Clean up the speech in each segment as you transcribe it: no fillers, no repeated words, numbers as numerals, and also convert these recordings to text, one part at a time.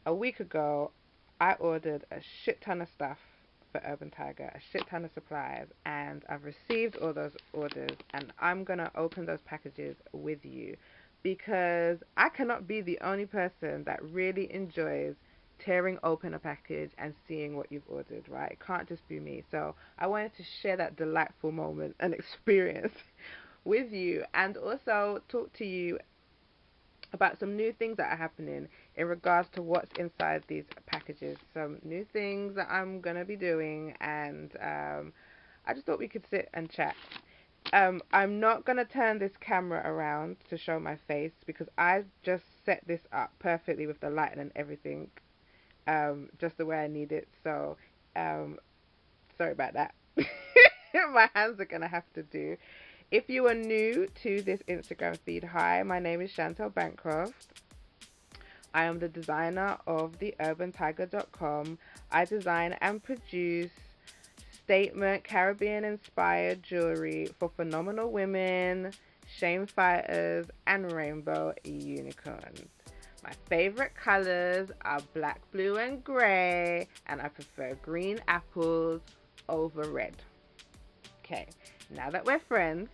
a week ago, I ordered a shit ton of stuff for Urban Tiger, a shit ton of supplies, and I've received all those orders, and I'm gonna open those packages with you because I cannot be the only person that really enjoys tearing open a package and seeing what you've ordered, right? It can't just be me. So I wanted to share that delightful moment and experience with you and also talk to you about some new things that are happening in regards to what's inside these packages. Some new things that I'm gonna be doing, and I just thought we could sit and chat. I'm not gonna turn this camera around to show my face because I just set this up perfectly with the lighting and everything, just the way I need it. So, um, sorry about that. My hands are gonna have to do. If you are new to this Instagram feed, hi, my name is Chantel Bancroft. I am the designer of theurbantiger.com. I design and produce statement Caribbean inspired jewelry for phenomenal women, shame fighters, and rainbow unicorns. My favorite colors are black, blue, and gray, and I prefer green apples over red. Okay, now that we're friends,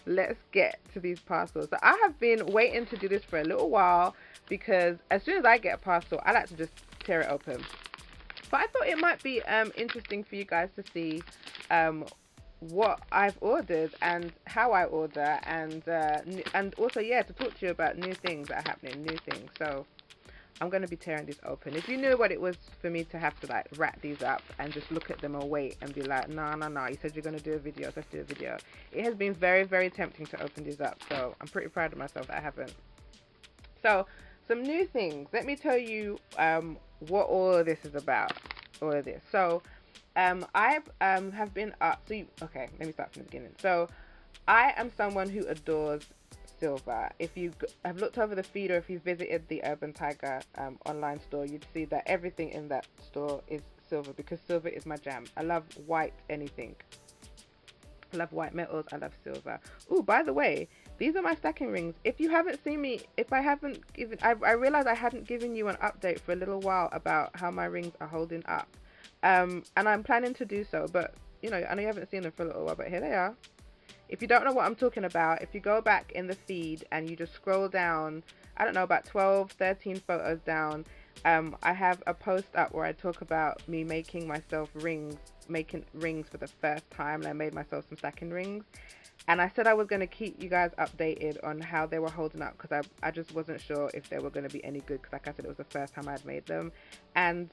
let's get to these parcels. So I have been waiting to do this for a little while because as soon as I get a parcel, I like to just tear it open. But I thought it might be interesting for you guys to see um, what I've ordered and how I order, and also, yeah, to talk to you about new things that are happening, new things. So I'm going to be tearing these open. If you knew what it was for me to have to like wrap these up and just look at them and wait and be like, no, no, no, you said you're going to do a video, so let's do a video. It has been very, very tempting to open these up, so I'm pretty proud of myself that I haven't. So, some new things. Let me tell you what all of this is about. All of this. So, I have been up. Okay, let me start from the beginning. So, I am someone who adores silver. If you have looked over the feed or if you visited the Urban Tiger online store, you'd see that everything in that store is silver because silver is my jam. I love white anything. I love white metals. I love silver. Oh, by the way, these are my stacking rings. If you haven't seen me, if I haven't given, I realized I hadn't given you an update for a little while about how my rings are holding up. And I'm planning to do so, but you know, I know you haven't seen them for a little while, but here they are. If you don't know what I'm talking about, if you go back in the feed and you just scroll down, I don't know, about 12, 13 photos down, I have a post up where I talk about me making myself rings, making rings for the first time, and I made myself some stacking rings. And I said I was going to keep you guys updated on how they were holding up because I just wasn't sure if they were going to be any good because, like I said, it was the first time I'd made them. And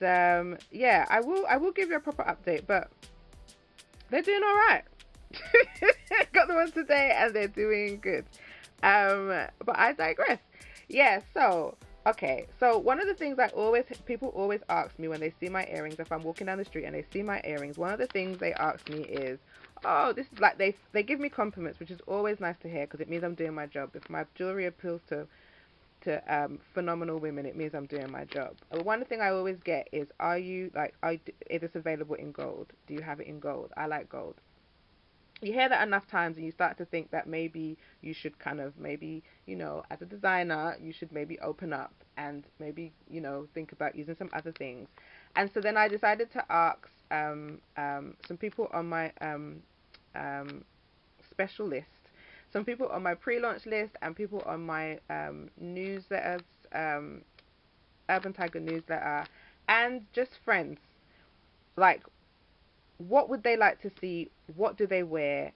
yeah, I will give you a proper update, but they're doing all right. Got the ones today and they're doing good. But I digress. Yeah, so okay. So one of the things people always ask me when they see my earrings, if I'm walking down the street and they see my earrings, one of the things they ask me is, oh, this is like they give me compliments, which is always nice to hear because it means I'm doing my job. If my jewelry appeals to phenomenal women, it means I'm doing my job. One thing I always get is, is this available in gold? Do you have it in gold? I like gold. You hear that enough times and you start to think that maybe you should kind of maybe, as a designer, you should maybe open up and maybe, think about using some other things. And so then I decided to ask some people on my special list, some people on my pre-launch list, and people on my newsletters, Urban Tiger newsletter, and just friends. Like, what would they like to see? What do they wear?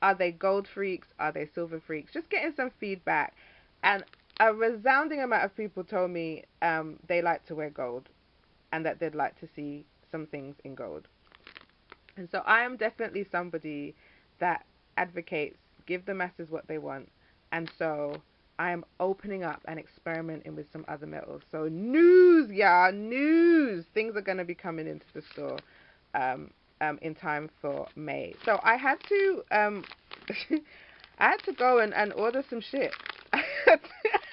Are they gold freaks? Are they silver freaks? Just getting some feedback. And a resounding amount of people told me they like to wear gold and that they'd like to see some things in gold. And so I am definitely somebody that advocates give the masses what they want. And so I am opening up and experimenting with some other metals. So news, yeah, news. Things are going to be coming into the store. In time for May. So I had to I had to go and order some shit. I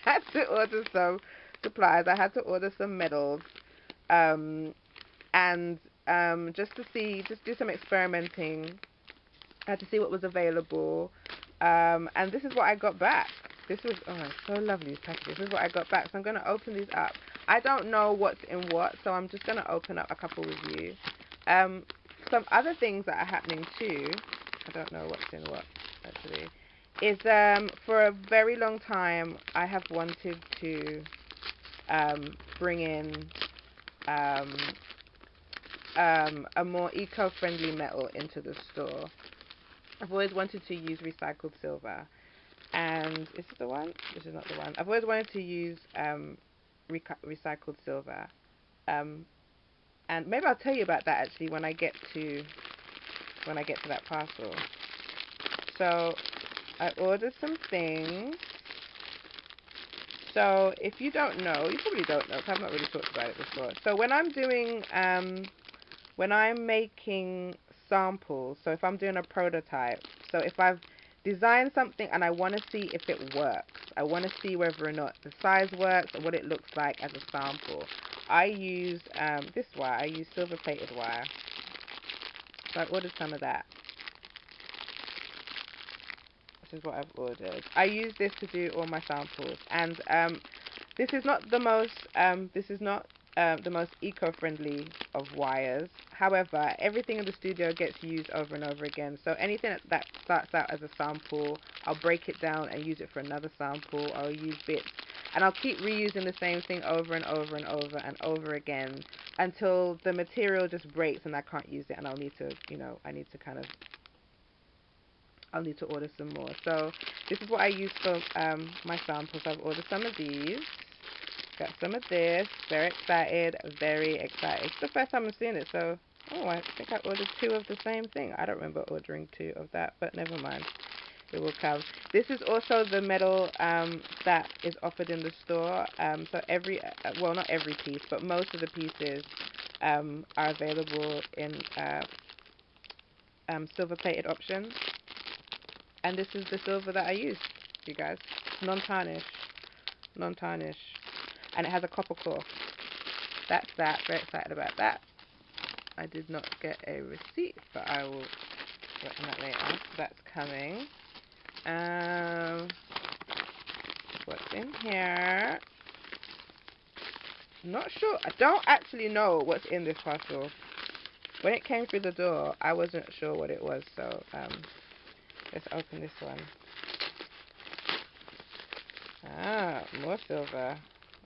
had to order some supplies. I had to order some medals. And just do some experimenting. I had to see what was available. And this is what I got back. This was, oh, it's so lovely, these packages. This is what I got back. So I'm going to open these up. I don't know what's in what, so I'm just going to open up a couple with you. Some other things that are happening too, I don't know what's in what, actually, is for a very long time, I have wanted to bring in a more eco-friendly metal into the store. I've always wanted to use recycled silver. And is this the one? This is not the one. I've always wanted to use recycled silver. And maybe I'll tell you about that actually when I get to that parcel. So I ordered some things. So if you don't know, you probably don't know because I've not really talked about it before. So when I'm doing when I'm making samples, so if I'm doing a prototype, so if I've designed something and I want to see if it works, I want to see whether or not the size works or what it looks like as a sample, I use this wire. I use silver plated wire. So I ordered some of that. This is what I've ordered. I use this to do all my samples, and this is not the most eco-friendly of wires. However, everything in the studio gets used over and over again. So anything that starts out as a sample, I'll break it down and use it for another sample. I'll use bits, and I'll keep reusing the same thing over and over and over and over again until the material just breaks and I can't use it, and I'll need to, I'll need to order some more. So this is what I use for my samples. I've ordered some of these. Got some of this. Very excited. Very excited. It's the first time I'm seeing it, so I think I ordered 2 of the same thing. I don't remember ordering 2 of that, but never mind. It will come. This is also the metal that is offered in the store. So every, well, not every piece, but most of the pieces are available in silver-plated options. And this is the silver that I use, you guys. Non-tarnish. Non-tarnish. And it has a copper core. That's that. Very excited about that. I did not get a receipt, but I will work on that later. So that's coming. What's in here? Not sure. I don't actually know what's in this parcel. When it came through the door, I wasn't sure what it was, so let's open this one. Ah, more silver.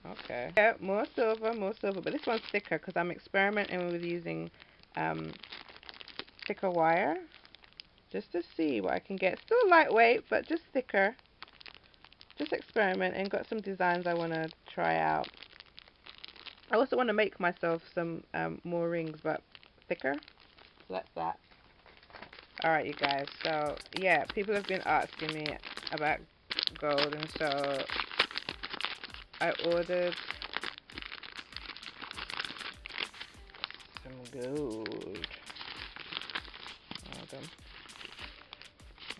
Okay. Yeah, more silver, but this one's thicker because I'm experimenting with using thicker wire just to see what I can get. Still lightweight, but just thicker. Just experiment, and got some designs I want to try out. I also want to make myself some more rings, but thicker. So that's that. Alright, you guys, so yeah, people have been asking me about gold, and so I ordered some gold. Hold on.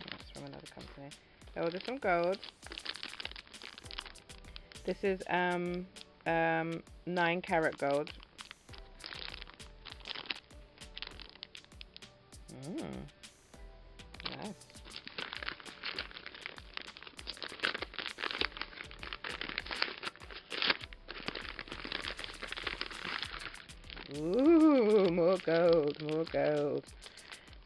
That's from another company. I ordered some gold. This is 9-carat gold. Nice. Ooh, more gold, more gold.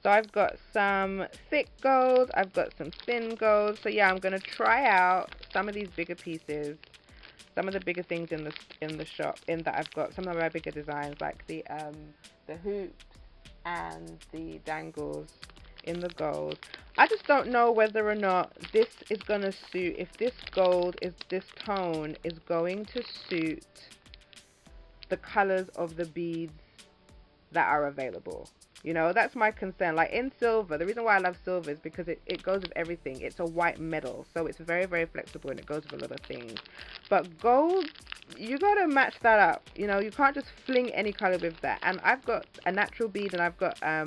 So I've got some thick gold, I've got some thin gold. So yeah, I'm gonna try out some of these bigger pieces, some of the bigger things in the shop. In that I've got some of my bigger designs, like the hoops and the dangles in the gold. I just don't know whether or not this is gonna suit. If this tone is going to suit the colors of the beads that are available. You know, that's my concern. Like in silver, the reason why I love silver is because it goes with everything. It's a white metal, so it's very, very flexible and it goes with a lot of things. But gold, you gotta match that up. You know, you can't just fling any color with that. And I've got a natural bead, and I've got a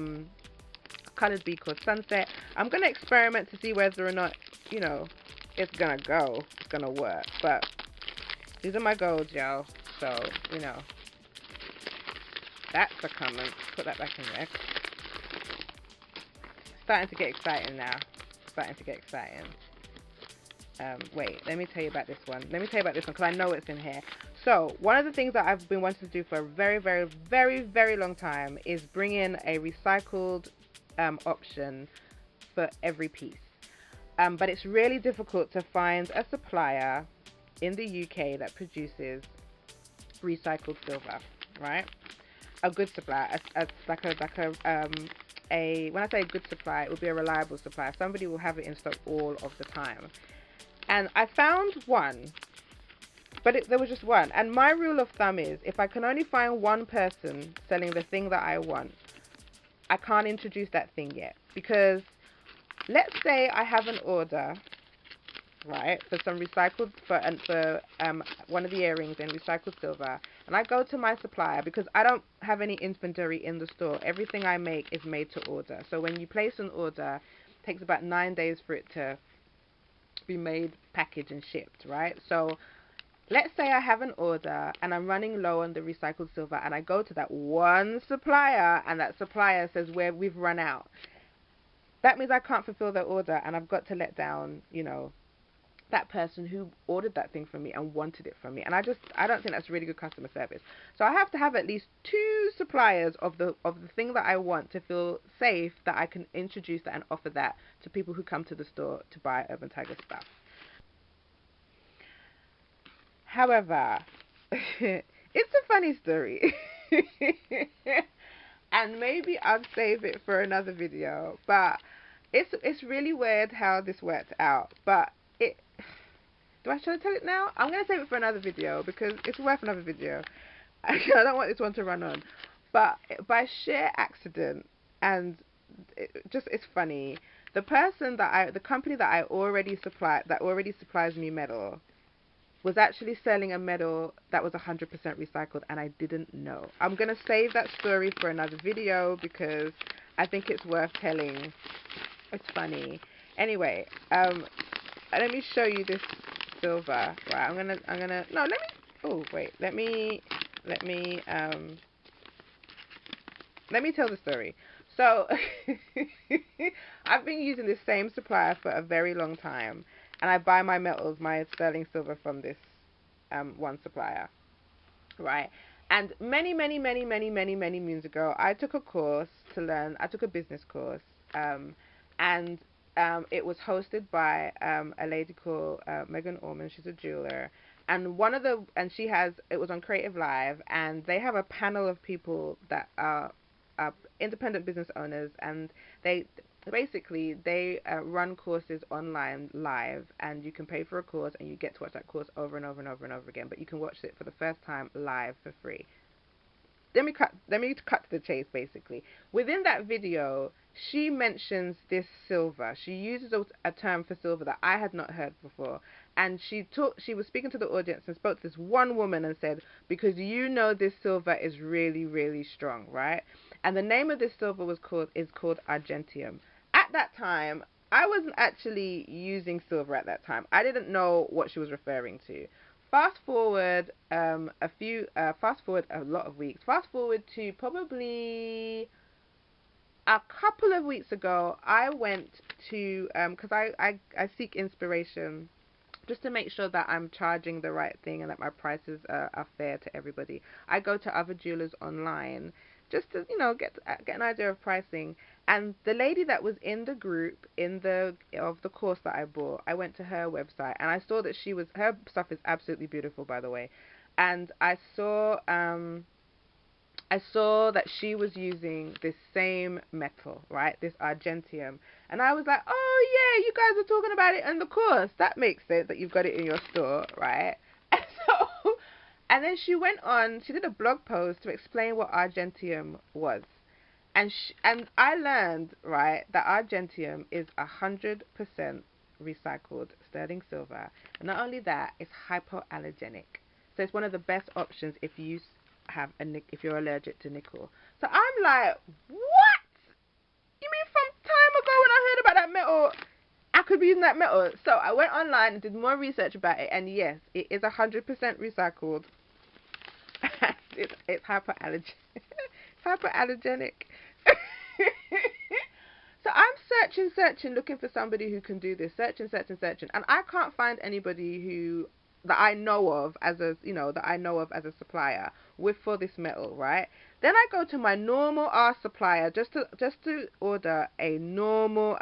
colored bead called Sunset. I'm gonna experiment to see whether or not, you know, it's gonna work. But these are my golds, y'all. So, you know, that's a comment. Put that back in there. Starting to get exciting now. Starting to get exciting. Wait, let me tell you about this one. Let me tell you about this one because I know it's in here. So one of the things that I've been wanting to do for a very, very, very, very long time is bring in a recycled option for every piece. But it's really difficult to find a supplier in the UK that produces recycled silver, right? A good supplier, when I say a good supplier, it would be a reliable supplier. Somebody will have it in stock all of the time. And I found one, but there was just one. And my rule of thumb is, if I can only find one person selling the thing that I want, I can't introduce that thing yet. Because let's say I have an order, right, for some recycled, for one of the earrings in recycled silver, and I go to my supplier because I don't have any inventory in the store. Everything I make is made to order. So when you place an order, it takes about 9 days for it to be made, packaged, and shipped, right? So let's say I have an order and I'm running low on the recycled silver, and I go to that one supplier, and that supplier says we've run out. That means I can't fulfill their order, and I've got to let down, that person who ordered that thing from me and wanted it from me. And I don't think that's really good customer service. So I have to have at least 2 suppliers of the thing that I want to feel safe that I can introduce that and offer that to people who come to the store to buy Urban Tiger stuff. However, it's a funny story. And maybe I'll save it for another video, but it's really weird how this worked out. But should I tell it now? I'm going to save it for another video because it's worth another video. I don't want this one to run on. But by sheer accident, and it's funny, the company that I already supplied, that already supplies me metal, was actually selling a metal that was 100% recycled, and I didn't know. I'm going to save that story for another video because I think it's worth telling. It's funny. Anyway, let me show you this silver. Right, let me tell the story. So I've been using this same supplier for a very long time, and I buy my metals, my sterling silver, from this one supplier, right? And many moons ago, I took a course to learn. I took a business course, and it was hosted by a lady called Megan Orman. She's a jeweler, and it was on Creative Live, and they have a panel of people that are independent business owners, and they run courses online live, and you can pay for a course and you get to watch that course over and over and over and over again, but you can watch it for the first time live for free. Let me cut to the chase. Basically, within that video, she mentions this silver. She uses a term for silver that I had not heard before, and she was speaking to the audience and spoke to this one woman and said, because this silver is really, really strong, right? And the name of this silver is called argentium. At that time, I wasn't actually using silver at that time. I didn't know what she was referring to. Fast forward a lot of weeks. Fast forward to probably a couple of weeks ago, I went to, because I seek inspiration just to make sure that I'm charging the right thing and that my prices are fair to everybody. I go to other jewelers online just to, get an idea of pricing. And the lady that was in the group of the course that I bought, I went to her website and I saw that her stuff is absolutely beautiful, by the way. And I saw that she was using this same metal, right? This argentium. And I was like, oh yeah, you guys are talking about it in the course. That makes sense that you've got it in your store, right? And then she went on, she did a blog post to explain what argentium was. And I learned, right, that argentium is 100% recycled sterling silver. And not only that, it's hypoallergenic. So it's one of the best options if you're allergic to nickel. So I'm like, what? You mean from time ago when I heard about that metal, I could be using that metal? So I went online and did more research about it, and yes, it is 100% recycled. it's hypoallergenic. Hypoallergenic. So So I'm searching, looking for somebody who can do this, searching, and I can't find anybody who that I know of as a supplier with for this metal, right? Then I go to my normal R supplier just to order a normal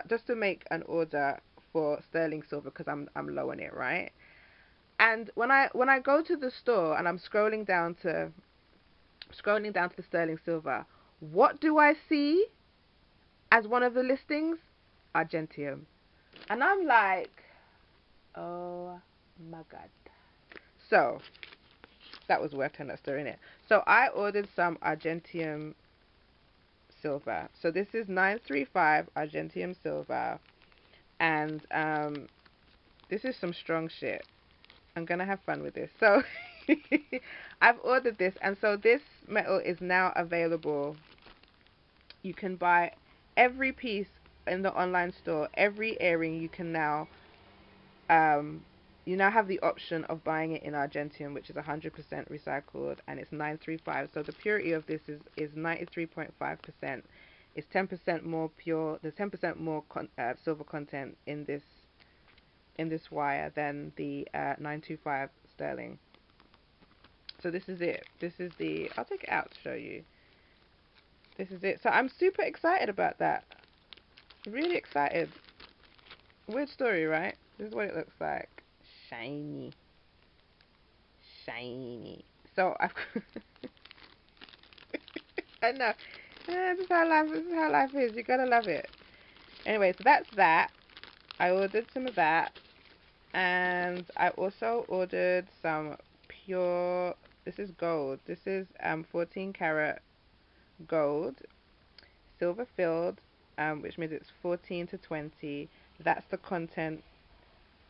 just to make an order for sterling silver because I'm low on it, right? And when I go to the store and I'm scrolling down to the sterling silver, what do I see as one of the listings? Argentium. And I'm like, oh my god. So that was worth 10 that store in it. So I ordered some Argentium silver. So this is 935 Argentium silver, and this is some strong shit. I'm gonna have fun with this. So I've ordered this, and so this metal is now available. You can buy every piece in the online store, every earring. You now have the option of buying it in Argentium, which is 100% recycled, and it's 935. So the purity of this is 93.5%. It's 10% more pure. There's 10% more silver content in this wire than the 925 sterling. So this is it. This is the. I'll take it out to show you. This is it. So I'm super excited about that. Really excited. Weird story, right? This is what it looks like. Shiny. Shiny. So I've I know. This is how life is. You gotta love it. Anyway, so that's that. I ordered some of that, and I also ordered some pure. This is gold. This is 14 karat gold, silver filled, which means it's 14 to 20. That's the content.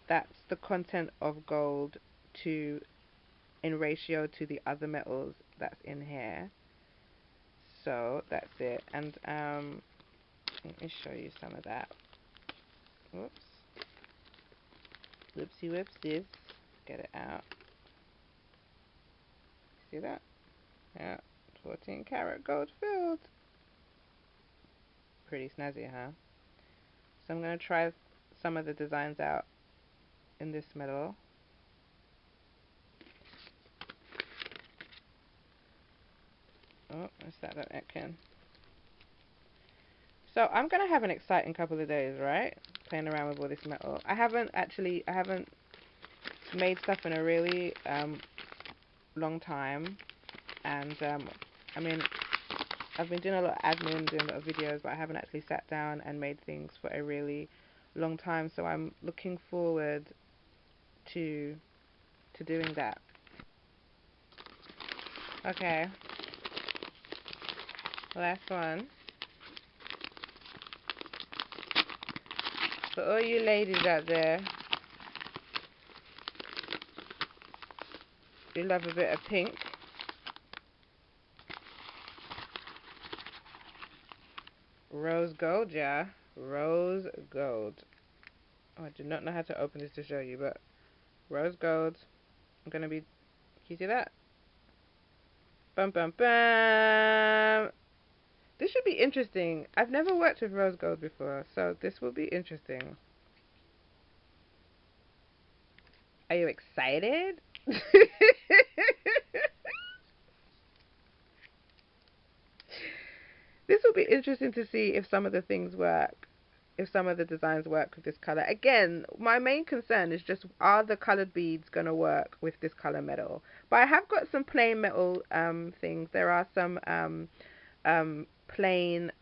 That's the content of gold to in ratio to the other metals that's in here. So that's it. And let me show you some of that. Whoops. Whoopsie whoopsies. Get it out. See that? Yeah. 14 karat gold filled. Pretty snazzy, huh? So I'm going to try some of the designs out in this metal. Oh, let's set that back in. So I'm going to have an exciting couple of days, right? Playing around with all this metal. I haven't made stuff in a really long time. And, I mean, I've been doing a lot of admin, doing a lot of videos, but I haven't actually sat down and made things for a really long time. So I'm looking forward to doing that. Okay. Last one. For all you ladies out there who love a bit of pink, rose gold, yeah. Rose gold. Oh, I do not know how to open this to show you, but rose gold. I'm gonna be. Can you see that? Bum bum bum. This should be interesting. I've never worked with rose gold before, so this will be interesting. Are you excited? This will be interesting to see if some of the things work, if some of the designs work with this color. Again, my main concern is just, are the colored beads going to work with this color metal? But I have got some plain metal things. There are some plain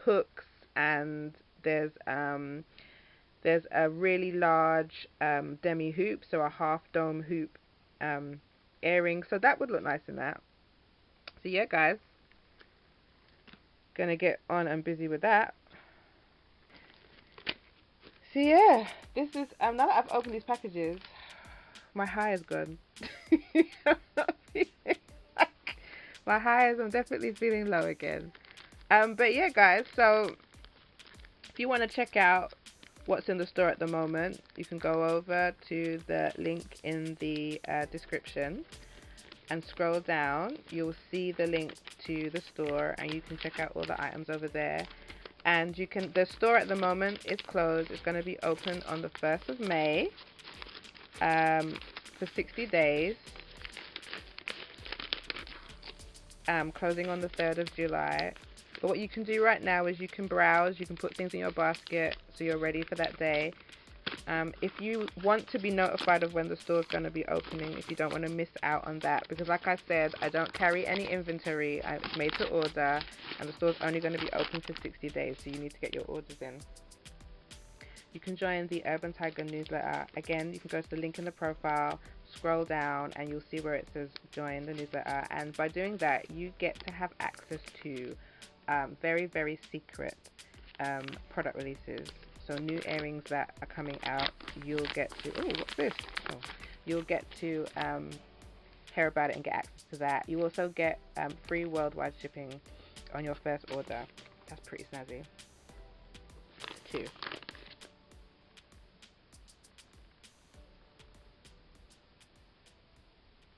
hooks, and there's a really large demi hoop, so a half dome hoop earring. So that would look nice in that. So yeah, guys, gonna get on and busy with that. So yeah, this is now that I've opened these packages, my high is gone. My highs, I'm definitely feeling low again. But yeah, guys, so if you want to check out what's in the store at the moment, you can go over to the link in the description and scroll down. You'll see the link to the store, and you can check out all the items over there. And you can, the store at the moment is closed. It's going to be open on the 1st of May for 60 days. Closing on the 3rd of July. But what you can do right now is you can browse, you can put things in your basket so you're ready for that day. If you want to be notified of when the store is going to be opening, if you don't want to miss out on that, because like I said, I don't carry any inventory. It's made to order, and the store is only going to be open for 60 days, so you need to get your orders in. You can join the Urban Tiger newsletter. Again, you can go to the link in the profile, scroll down, and you'll see where it says join the newsletter. And by doing that, you get to have access to very, very secret product releases. So new earrings that are coming out, you'll get to, oh, what's this? Oh, you'll get to hear about it and get access to that. You also get free worldwide shipping on your first order. That's pretty snazzy too.